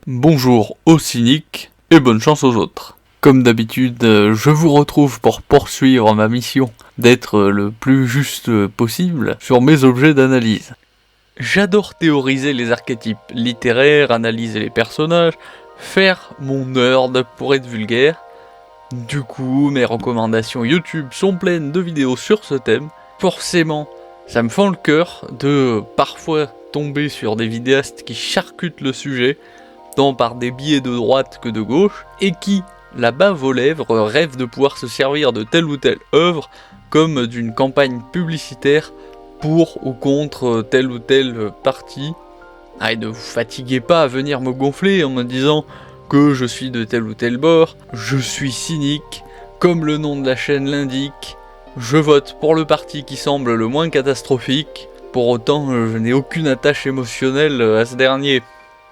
Bonjour aux cyniques et bonne chance aux autres. Comme d'habitude, je vous retrouve pour poursuivre ma mission d'être le plus juste possible sur mes objets d'analyse. J'adore théoriser les archétypes littéraires, analyser les personnages, faire mon nerd pour être vulgaire. Du coup, mes recommandations YouTube sont pleines de vidéos sur ce thème. Forcément, ça me fend le cœur de parfois tomber sur des vidéastes qui charcutent le sujet, tant par des biais de droite que de gauche, et qui, la bave aux lèvres, rêvent de pouvoir se servir de telle ou telle œuvre comme d'une campagne publicitaire pour ou contre tel ou tel parti. Et ne vous fatiguez pas à venir me gonfler en me disant que je suis de tel ou tel bord, je suis cynique, comme le nom de la chaîne l'indique, je vote pour le parti qui semble le moins catastrophique, pour autant je n'ai aucune attache émotionnelle à ce dernier.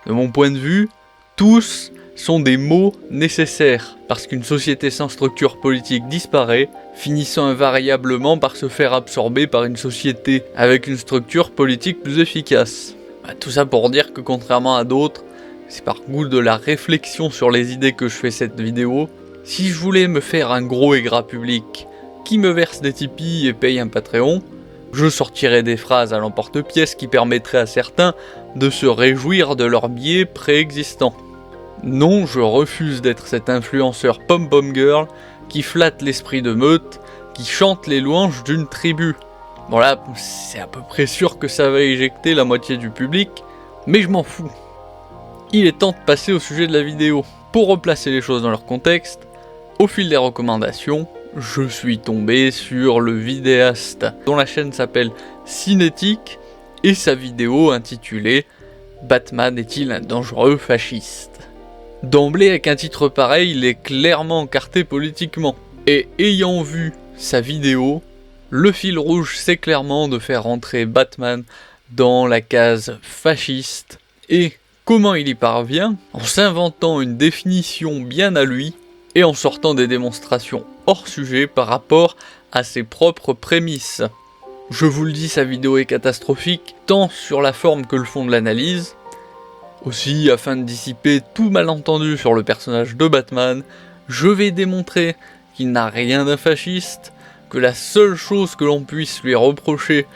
De mon point de vue, tous sont des mots nécessaires, parce qu'une société sans structure politique disparaît, finissant invariablement par se faire absorber par une société avec une structure politique plus efficace. Tout ça pour dire que contrairement à d'autres, c'est par goût de la réflexion sur les idées que je fais cette vidéo. Si je voulais me faire un gros et gras public qui me verse des Tipeee et paye un Patreon, je sortirais des phrases à l'emporte-pièce qui permettraient à certains de se réjouir de leur biais préexistant. Non, je refuse d'être cet influenceur pom-pom girl qui flatte l'esprit de meute, qui chante les louanges d'une tribu. Bon là, c'est à peu près sûr que ça va éjecter la moitié du public, mais je m'en fous. Il est temps de passer au sujet de la vidéo. Pour replacer les choses dans leur contexte, au fil des recommandations, je suis tombé sur le vidéaste dont la chaîne s'appelle Cinétique et sa vidéo intitulée « Batman est-il un dangereux fasciste ?» D'emblée, avec un titre pareil, il est clairement encarté politiquement. Et ayant vu sa vidéo, le fil rouge c'est clairement de faire rentrer Batman dans la case fasciste. Et comment il y parvient? En s'inventant une définition bien à lui, et en sortant des démonstrations hors sujet par rapport à ses propres prémices. Je vous le dis, sa vidéo est catastrophique, tant sur la forme que le fond de l'analyse. Aussi, afin de dissiper tout malentendu sur le personnage de Batman, je vais démontrer qu'il n'a rien d'un fasciste, que la seule chose que l'on puisse lui reprocher,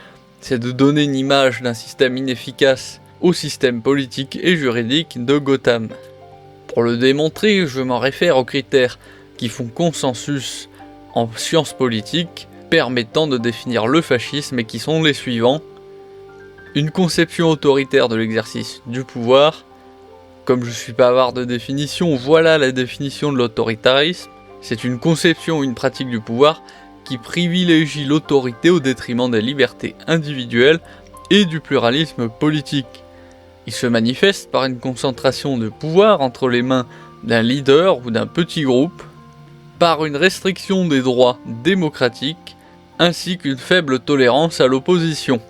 c'est de donner une image d'un système inefficace au système politique et juridique de Gotham. Pour le démontrer, je m'en réfère aux critères qui font consensus en sciences politiques, permettant de définir le fascisme et qui sont les suivants. Une conception autoritaire de l'exercice du pouvoir. Comme je suis pas avare de définition, voilà la définition de l'autoritarisme. C'est une conception ou une pratique du pouvoir qui privilégie l'autorité au détriment des libertés individuelles et du pluralisme politique. Il se manifeste par une concentration de pouvoir entre les mains d'un leader ou d'un petit groupe, par une restriction des droits démocratiques, ainsi qu'une faible tolérance à l'opposition.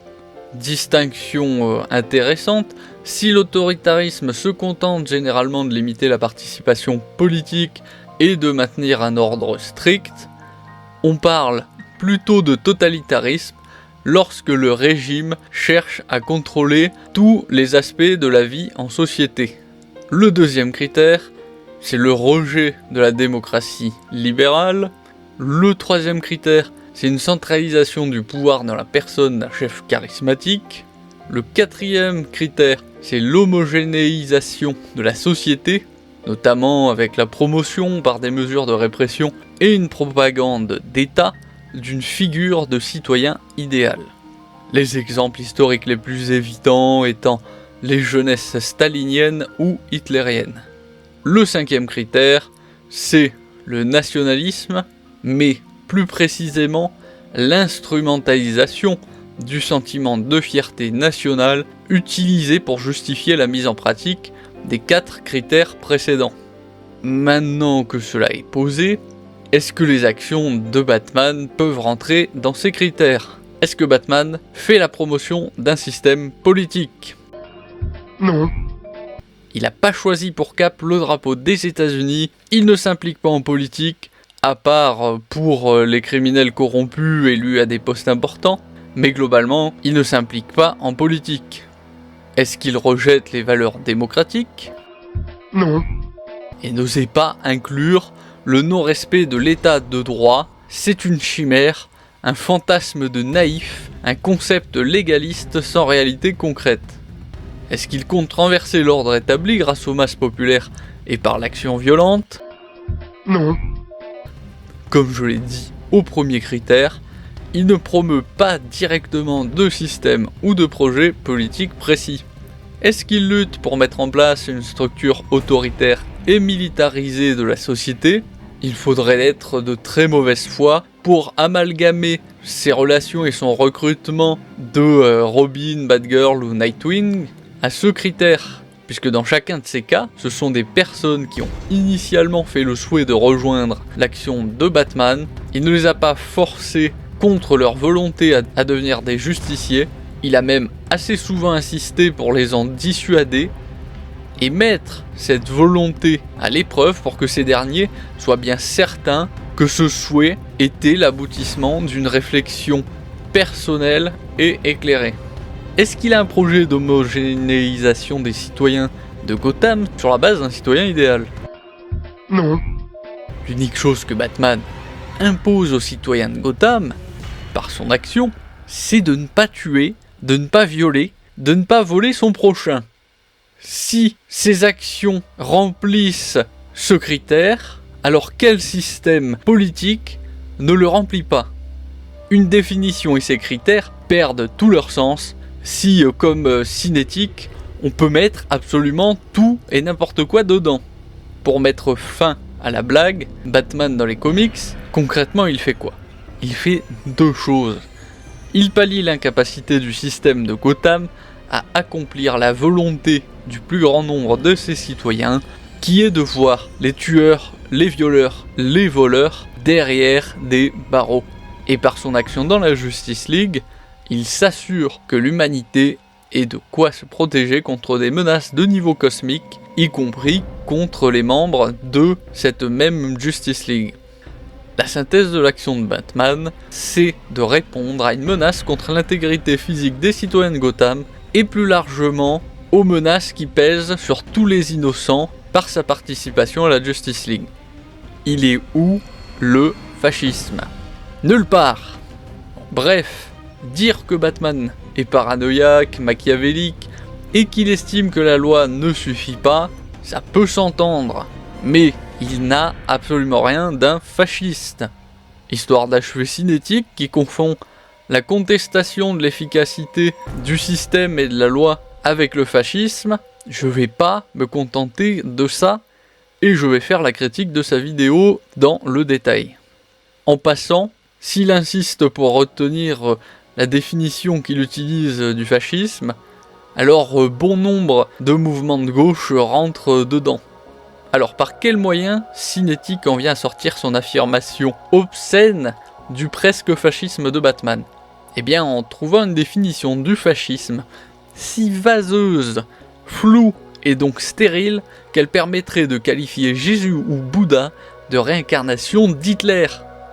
Distinction intéressante, si l'autoritarisme se contente généralement de limiter la participation politique et de maintenir un ordre strict, on parle plutôt de totalitarisme lorsque le régime cherche à contrôler tous les aspects de la vie en société. Le deuxième critère, c'est le rejet de la démocratie libérale. Le troisième critère, c'est une centralisation du pouvoir dans la personne d'un chef charismatique. Le quatrième critère, c'est l'homogénéisation de la société, notamment avec la promotion par des mesures de répression et une propagande d'État d'une figure de citoyen idéal. Les exemples historiques les plus évidents étant les jeunesses staliniennes ou hitlériennes. Le cinquième critère, c'est le nationalisme, mais plus précisément l'instrumentalisation du sentiment de fierté nationale utilisé pour justifier la mise en pratique des 4 critères précédents. Maintenant que cela est posé, est-ce que les actions de Batman peuvent rentrer dans ces critères? Est-ce que Batman fait la promotion d'un système politique? Non. Il n'a pas choisi pour cap le drapeau des États-Unis, il ne s'implique pas en politique, à part pour les criminels corrompus élus à des postes importants, mais globalement, il ne s'implique pas en politique. Est-ce qu'il rejette les valeurs démocratiques? Non. Et n'osez pas inclure le non-respect de l'état de droit, c'est une chimère, un fantasme de naïf, un concept légaliste sans réalité concrète. Est-ce qu'il compte renverser l'ordre établi grâce aux masses populaires et par l'action violente ? Non. Comme je l'ai dit au premier critère, il ne promeut pas directement de système ou de projet politique précis. Est-ce qu'il lutte pour mettre en place une structure autoritaire et militarisée de la société ? Il faudrait être de très mauvaise foi pour amalgamer ses relations et son recrutement de Robin, Batgirl ou Nightwing à ce critère, puisque dans chacun de ces cas, ce sont des personnes qui ont initialement fait le souhait de rejoindre l'action de Batman. Il ne les a pas forcés contre leur volonté à devenir des justiciers. Il a même assez souvent insisté pour les en dissuader et mettre cette volonté à l'épreuve pour que ces derniers soient bien certains que ce souhait était l'aboutissement d'une réflexion personnelle et éclairée. Est-ce qu'il a un projet d'homogénéisation des citoyens de Gotham sur la base d'un citoyen idéal ? Non. L'unique chose que Batman impose aux citoyens de Gotham, par son action, c'est de ne pas tuer, de ne pas violer, de ne pas voler son prochain. Si ces actions remplissent ce critère, alors quel système politique ne le remplit pas ? Une définition et ses critères perdent tout leur sens si, comme cinétique, on peut mettre absolument tout et n'importe quoi dedans. Pour mettre fin à la blague, Batman dans les comics, concrètement il fait quoi ? Il fait deux choses. Il pallie l'incapacité du système de Gotham à accomplir la volonté du plus grand nombre de ses citoyens, qui est de voir les tueurs, les violeurs, les voleurs derrière des barreaux. Et par son action dans la Justice League, il s'assure que l'humanité ait de quoi se protéger contre des menaces de niveau cosmique, y compris contre les membres de cette même Justice League. La synthèse de l'action de Batman, c'est de répondre à une menace contre l'intégrité physique des citoyens de Gotham et plus largement aux menaces qui pèsent sur tous les innocents par sa participation à la Justice League. Il est où le fascisme ? Nulle part. Bref, dire que Batman est paranoïaque, machiavélique et qu'il estime que la loi ne suffit pas, ça peut s'entendre, mais il n'a absolument rien d'un fasciste. Histoire d'achever cinétique qui confond la contestation de l'efficacité du système et de la loi avec le fascisme, je vais pas me contenter de ça et je vais faire la critique de sa vidéo dans le détail. En passant, s'il insiste pour retenir la définition qu'il utilise du fascisme, alors bon nombre de mouvements de gauche rentrent dedans. Alors par quel moyen Cinétique en vient à sortir son affirmation obscène du presque fascisme de Batman ? Eh bien en trouvant une définition du fascisme si vaseuse, floue et donc stérile qu'elle permettrait de qualifier Jésus ou Bouddha de réincarnation d'Hitler.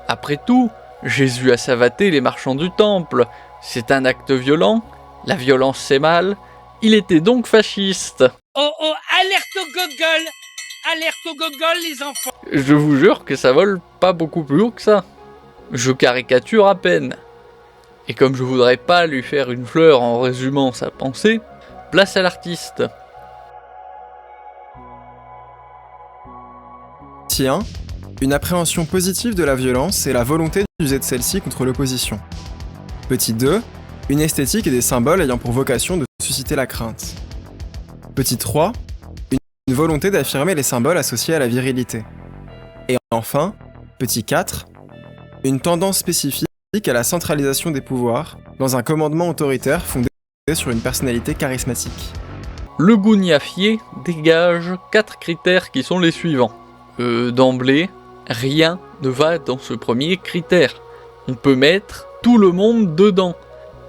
Après tout, Jésus a savaté les marchands du temple, c'est un acte violent, la violence c'est mal, il était donc fasciste. Oh oh, alerte au gogol! Alerte au gogol les enfants! Je vous jure que ça vole pas beaucoup plus haut que ça. Je caricature à peine. Et comme je voudrais pas lui faire une fleur en résumant sa pensée, place à l'artiste. Tiens, une appréhension positive de la violence et la volonté d'user de celle-ci contre l'opposition. Petit 2, une esthétique et des symboles ayant pour vocation de susciter la crainte. Petit 3, une volonté d'affirmer les symboles associés à la virilité. Et enfin, petit 4, une tendance spécifique à la centralisation des pouvoirs dans un commandement autoritaire fondé sur une personnalité charismatique. Le Gougnafier dégage 4 critères qui sont les suivants. D'emblée, rien ne va dans ce premier critère. On peut mettre tout le monde dedans.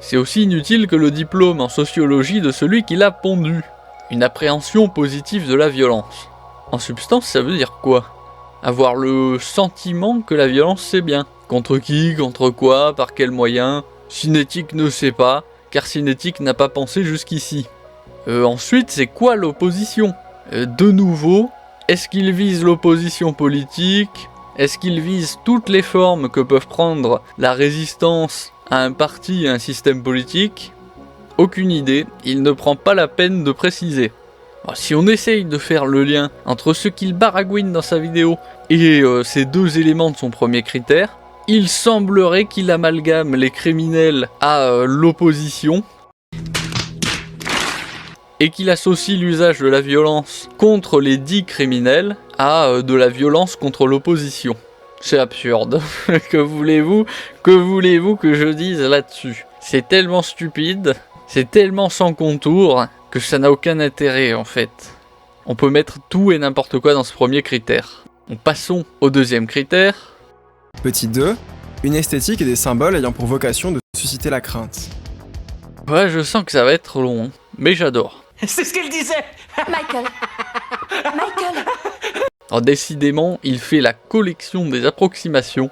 C'est aussi inutile que le diplôme en sociologie de celui qui l'a pondu. Une appréhension positive de la violence. En substance, ça veut dire quoi ? Avoir le sentiment que la violence c'est bien. Contre qui, contre quoi, par quels moyens ? Cinétique ne sait pas, car Cinétique n'a pas pensé jusqu'ici. Ensuite, c'est quoi l'opposition ? De nouveau, est-ce qu'il vise l'opposition politique ? Est-ce qu'il vise toutes les formes que peuvent prendre la résistance à un parti et un système politique ? Aucune idée, il ne prend pas la peine de préciser. Alors, si on essaye de faire le lien entre ce qu'il baragouine dans sa vidéo et ces deux éléments de son premier critère, il semblerait qu'il amalgame les criminels à l'opposition et qu'il associe l'usage de la violence contre les dits criminels à de la violence contre l'opposition. C'est absurde. Que voulez-vous que je dise là-dessus ? C'est tellement stupide, c'est tellement sans contour, que ça n'a aucun intérêt en fait. On peut mettre tout et n'importe quoi dans ce premier critère. Passons au deuxième critère. Petit 2. Une esthétique et des symboles ayant pour vocation de susciter la crainte. Ouais, je sens que ça va être long, mais j'adore. C'est ce qu'elle disait. Michael. Alors décidément, il fait la collection des approximations.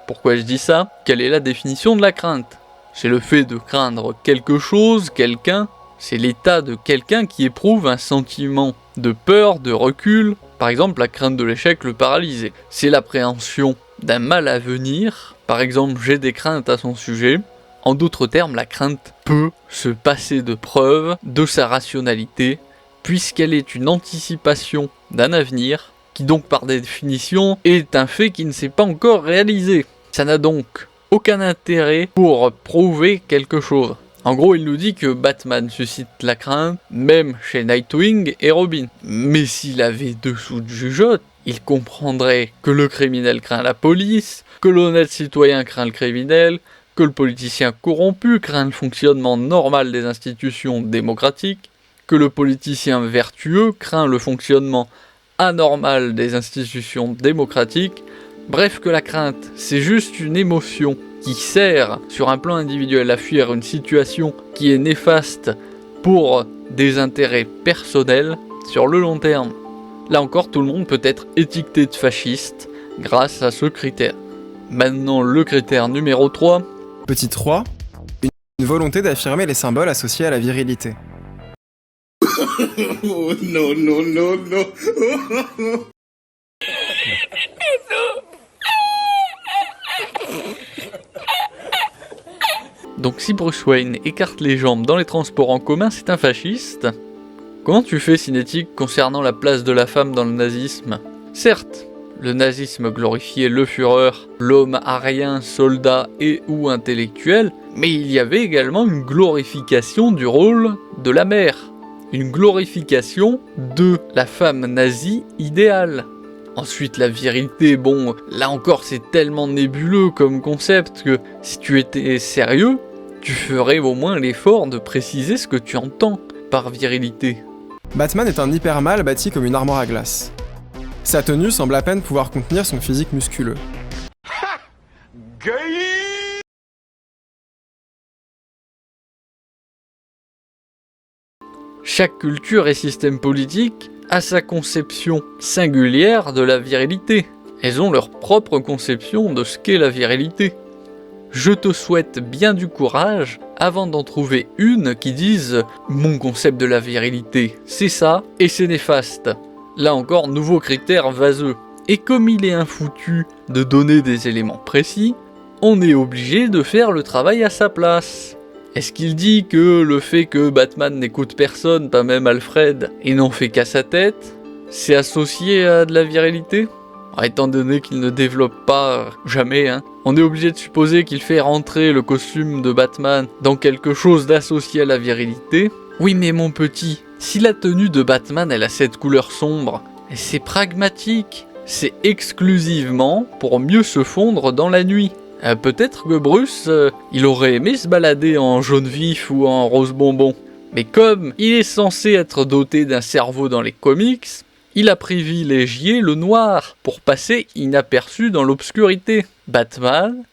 Pourquoi je dis ça ? Quelle est la définition de la crainte ? C'est le fait de craindre quelque chose, quelqu'un. C'est l'état de quelqu'un qui éprouve un sentiment de peur, de recul. Par exemple, la crainte de l'échec le paralyser. C'est l'appréhension d'un mal à venir. Par exemple, j'ai des craintes à son sujet. En d'autres termes, la crainte peut se passer de preuve de sa rationalité, puisqu'elle est une anticipation d'un avenir, qui donc par définition est un fait qui ne s'est pas encore réalisé. Ça n'a donc aucun intérêt pour prouver quelque chose. En gros, il nous dit que Batman suscite la crainte, même chez Nightwing et Robin. Mais s'il avait dessous de jugeote, il comprendrait que le criminel craint la police, que l'honnête citoyen craint le criminel, que le politicien corrompu craint le fonctionnement normal des institutions démocratiques, que le politicien vertueux craint le fonctionnement anormal des institutions démocratiques, bref que la crainte, c'est juste une émotion qui sert sur un plan individuel à fuir une situation qui est néfaste pour des intérêts personnels sur le long terme. Là encore, tout le monde peut être étiqueté de fasciste grâce à ce critère. Maintenant, le critère numéro 3. Petit 3. Une volonté d'affirmer les symboles associés à la virilité. Oh, non, non, non, non. Donc si Bruce Wayne écarte les jambes dans les transports en commun, c'est un fasciste. Comment tu fais, Cinétique, concernant la place de la femme dans le nazisme ? Certes, le nazisme glorifiait le Führer, l'homme arien, soldat et ou intellectuel, mais il y avait également une glorification du rôle de la mère. Une glorification de la femme nazie idéale. Ensuite, la virilité, bon, là encore c'est tellement nébuleux comme concept que si tu étais sérieux, tu ferais au moins l'effort de préciser ce que tu entends par virilité. Batman est un hyper-mâle bâti comme une armoire à glace. Sa tenue semble à peine pouvoir contenir son physique musculeux. Chaque culture et système politique a sa conception singulière de la virilité. Elles ont leur propre conception de ce qu'est la virilité. Je te souhaite bien du courage avant d'en trouver une qui dise « Mon concept de la virilité, c'est ça, et c'est néfaste ». Là encore, nouveau critère vaseux. Et comme il est infoutu de donner des éléments précis, on est obligé de faire le travail à sa place. Est-ce qu'il dit que le fait que Batman n'écoute personne, pas même Alfred, et n'en fait qu'à sa tête, c'est associé à de la virilité ? Étant donné qu'il ne développe pas jamais, on est obligé de supposer qu'il fait rentrer le costume de Batman dans quelque chose d'associé à la virilité. Oui mais mon petit, si la tenue de Batman elle a cette couleur sombre, c'est pragmatique, c'est exclusivement pour mieux se fondre dans la nuit. Peut-être que Bruce, il aurait aimé se balader en jaune vif ou en rose bonbon. Mais comme il est censé être doté d'un cerveau dans les comics, il a privilégié le noir pour passer inaperçu dans l'obscurité. Batman,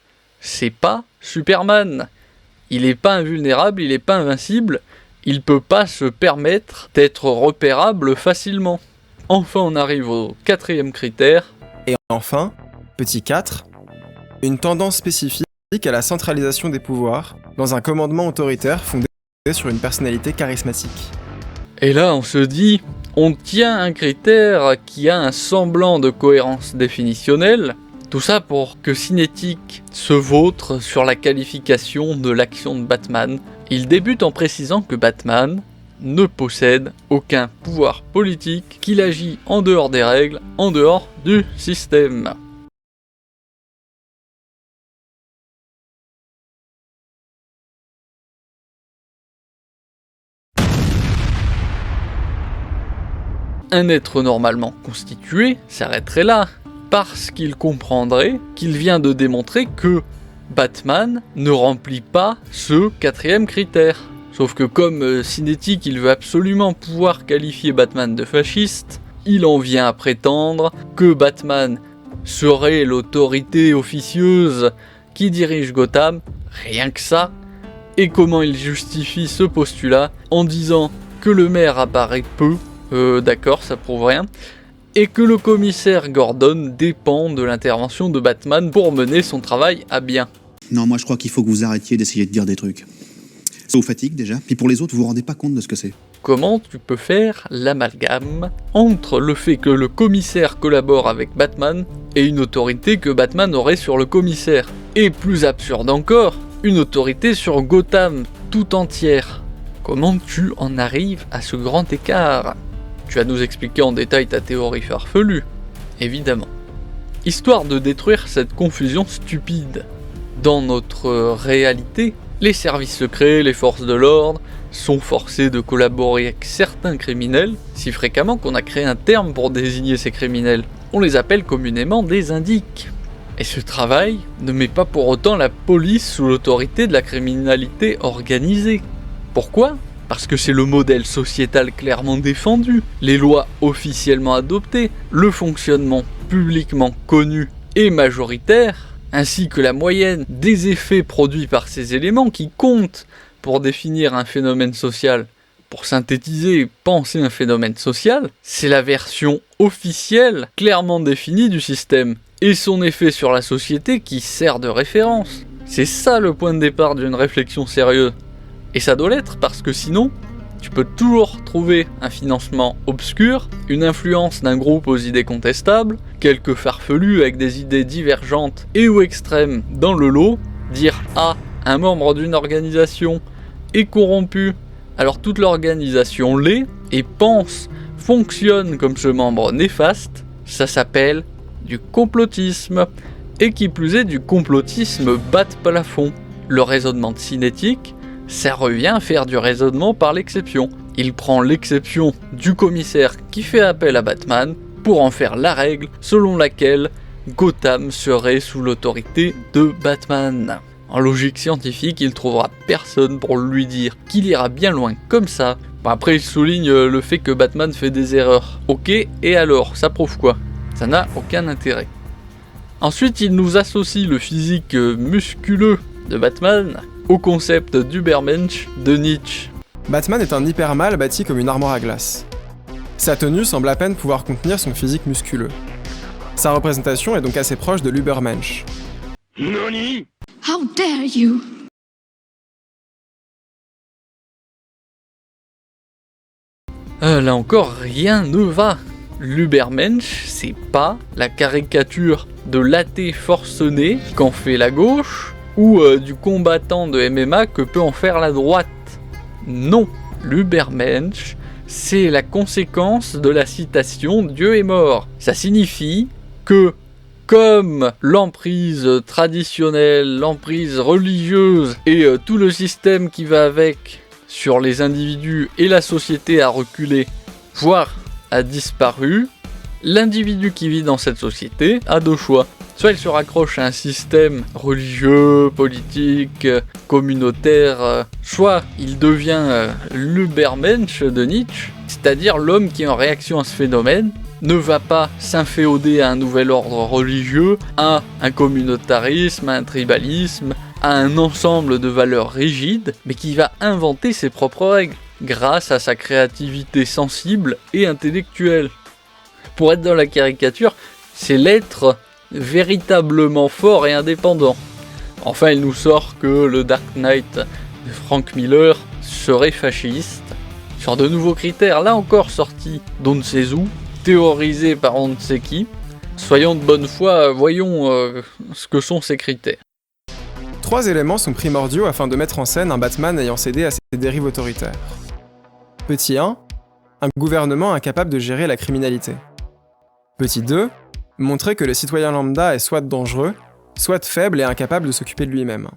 c'est pas Superman. Il est pas invulnérable, il est pas invincible, il peut pas se permettre d'être repérable facilement. Enfin, on arrive au 4e critère. Et enfin, petit 4, une tendance spécifique à la centralisation des pouvoirs dans un commandement autoritaire fondé sur une personnalité charismatique. Et là, on se dit, On tient un critère qui a un semblant de cohérence définitionnelle, tout ça pour que Cinétique se vautre sur la qualification de l'action de Batman. Il débute en précisant que Batman ne possède aucun pouvoir politique, qu'il agit en dehors des règles, en dehors du système. Un être normalement constitué s'arrêterait là, parce qu'il comprendrait qu'il vient de démontrer que Batman ne remplit pas ce 4e critère. Sauf que comme Cinétique, il veut absolument pouvoir qualifier Batman de fasciste, il en vient à prétendre que Batman serait l'autorité officieuse qui dirige Gotham, rien que ça. Et comment il justifie ce postulat en disant que le maire apparaît peu, d'accord, ça prouve rien, et que le commissaire Gordon dépend de l'intervention de Batman pour mener son travail à bien. Non, moi je crois qu'il faut que vous arrêtiez d'essayer de dire des trucs. Ça vous fatigue déjà, puis pour les autres, vous vous rendez pas compte de ce que c'est. Comment tu peux faire l'amalgame entre le fait que le commissaire collabore avec Batman et une autorité que Batman aurait sur le commissaire? Et plus absurde encore, une autorité sur Gotham tout entière. Comment tu en arrives à ce grand écart? Tu vas nous expliquer en détail ta théorie farfelue, évidemment. Histoire de détruire cette confusion stupide. Dans notre réalité, les services secrets, les forces de l'ordre, sont forcés de collaborer avec certains criminels, si fréquemment qu'on a créé un terme pour désigner ces criminels. On les appelle communément des indiques. Et ce travail ne met pas pour autant la police sous l'autorité de la criminalité organisée. Pourquoi ? Parce que c'est le modèle sociétal clairement défendu, les lois officiellement adoptées, le fonctionnement publiquement connu et majoritaire, ainsi que la moyenne des effets produits par ces éléments qui comptent pour définir un phénomène social. Pour synthétiser et penser un phénomène social, c'est la version officielle clairement définie du système, et son effet sur la société qui sert de référence. C'est ça le point de départ d'une réflexion sérieuse. Et ça doit l'être parce que sinon, tu peux toujours trouver un financement obscur, une influence d'un groupe aux idées contestables, quelques farfelus avec des idées divergentes et ou extrêmes dans le lot, dire « Ah, un membre d'une organisation est corrompu », alors toute l'organisation l'est et pense, fonctionne comme ce membre néfaste, ça s'appelle du complotisme, et qui plus est du complotisme bas de plafond. Le raisonnement de Cinétique, ça revient à faire du raisonnement par l'exception. Il prend l'exception du commissaire qui fait appel à Batman pour en faire la règle selon laquelle Gotham serait sous l'autorité de Batman. En logique scientifique, il trouvera personne pour lui dire qu'il ira bien loin comme ça. Bon, après, il souligne le fait que Batman fait des erreurs. Ok, et alors, ça prouve quoi? Ça n'a aucun intérêt. Ensuite, il nous associe le physique musculeux de Batman au concept d'Ubermensch de Nietzsche. Batman est un hypermâle bâti comme une armoire à glace. Sa tenue semble à peine pouvoir contenir son physique musculeux. Sa représentation est donc assez proche de l'Ubermensch. Nani? How dare you? Là encore, rien ne va. L'Ubermensch, c'est pas la caricature de l'athée forcené qu'en fait la gauche, ou du combattant de MMA que peut en faire la droite. Non, l'Ubermensch, c'est la conséquence de la citation « Dieu est mort ». Ça signifie que, comme l'emprise traditionnelle, l'emprise religieuse et tout le système qui va avec sur les individus et la société a reculé, voire a disparu, l'individu qui vit dans cette société a deux choix. Soit il se raccroche à un système religieux, politique, communautaire, soit il devient l'Ubermensch de Nietzsche, c'est-à-dire l'homme qui, en réaction à ce phénomène, ne va pas s'inféoder à un nouvel ordre religieux, à un communautarisme, à un tribalisme, à un ensemble de valeurs rigides, mais qui va inventer ses propres règles, grâce à sa créativité sensible et intellectuelle. Pour être dans la caricature, c'est l'être véritablement fort et indépendant. Enfin, il nous sort que le Dark Knight de Frank Miller serait fasciste, sur de nouveaux critères, là encore sortis d'on ne sait où, théorisés par on ne sait qui. Soyons de bonne foi, voyons ce que sont ces critères. 3 éléments sont primordiaux afin de mettre en scène un Batman ayant cédé à ses dérives autoritaires. Petit 1, un gouvernement incapable de gérer la criminalité. Petit 2, montrer que le citoyen lambda est soit dangereux, soit faible et incapable de s'occuper de lui-même.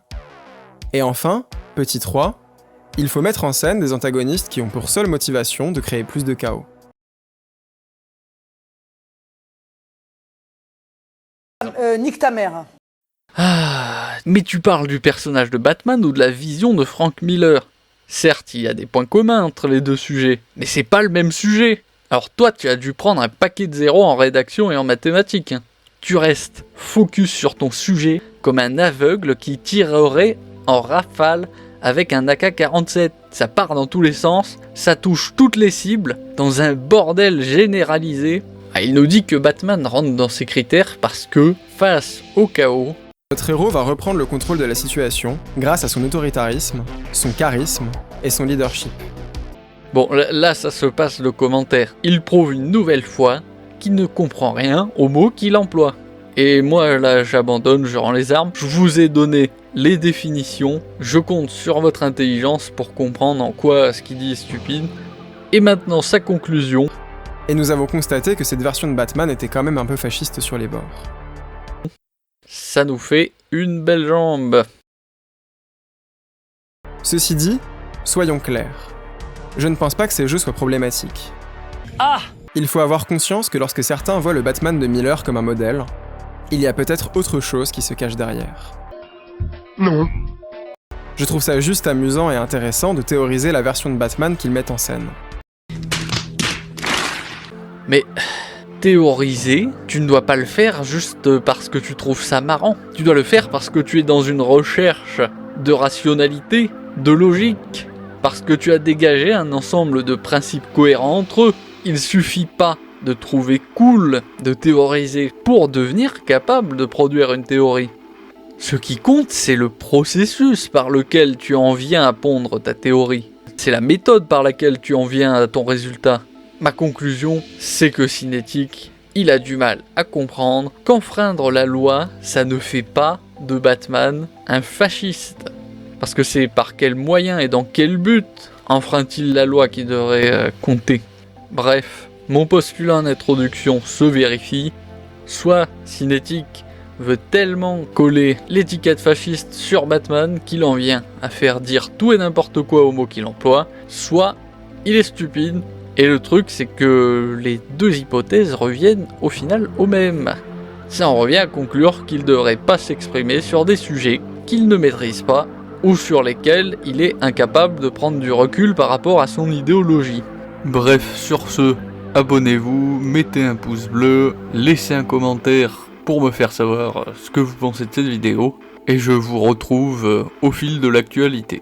Et enfin, petit 3, il faut mettre en scène des antagonistes qui ont pour seule motivation de créer plus de chaos. Nique ta mère. Ah, mais tu parles du personnage de Batman ou de la vision de Frank Miller? Certes, il y a des points communs entre les deux sujets, mais c'est pas le même sujet. Alors toi, tu as dû prendre un paquet de zéros en rédaction et en mathématiques. Tu restes focus sur ton sujet comme un aveugle qui tirerait en rafale avec un AK-47. Ça part dans tous les sens, ça touche toutes les cibles, dans un bordel généralisé. Ah, il nous dit que Batman rentre dans ces critères parce que, face au chaos, notre héros va reprendre le contrôle de la situation grâce à son autoritarisme, son charisme et son leadership. Bon, là, ça se passe le commentaire. Il prouve une nouvelle fois qu'il ne comprend rien aux mots qu'il emploie. Et moi, là, j'abandonne, je rends les armes. Je vous ai donné les définitions. Je compte sur votre intelligence pour comprendre en quoi ce qu'il dit est stupide. Et maintenant, sa conclusion. Et nous avons constaté que cette version de Batman était quand même un peu fasciste sur les bords. Ça nous fait une belle jambe. Ceci dit, soyons clairs. Je ne pense pas que ces jeux soient problématiques. Ah! Il faut avoir conscience que lorsque certains voient le Batman de Miller comme un modèle, il y a peut-être autre chose qui se cache derrière. Non. Je trouve ça juste amusant et intéressant de théoriser la version de Batman qu'ils mettent en scène. Mais théoriser, tu ne dois pas le faire juste parce que tu trouves ça marrant. Tu dois le faire parce que tu es dans une recherche de rationalité, de logique, parce que tu as dégagé un ensemble de principes cohérents entre eux. Il suffit pas de trouver cool de théoriser pour devenir capable de produire une théorie. Ce qui compte, c'est le processus par lequel tu en viens à pondre ta théorie. C'est la méthode par laquelle tu en viens à ton résultat. Ma conclusion, c'est que Cinétique, il a du mal à comprendre qu'enfreindre la loi, ça ne fait pas de Batman un fasciste. Parce que c'est par quel moyen et dans quel but enfreint-il la loi qui devrait compter. Bref, mon postulat en introduction se vérifie. Soit Cinétique veut tellement coller l'étiquette fasciste sur Batman qu'il en vient à faire dire tout et n'importe quoi aux mots qu'il emploie, soit il est stupide. Et le truc, c'est que les deux hypothèses reviennent au final au même. Ça en revient à conclure qu'il ne devrait pas s'exprimer sur des sujets qu'il ne maîtrise pas ou sur lesquels il est incapable de prendre du recul par rapport à son idéologie. Bref, sur ce, abonnez-vous, mettez un pouce bleu, laissez un commentaire pour me faire savoir ce que vous pensez de cette vidéo, et je vous retrouve au fil de l'actualité.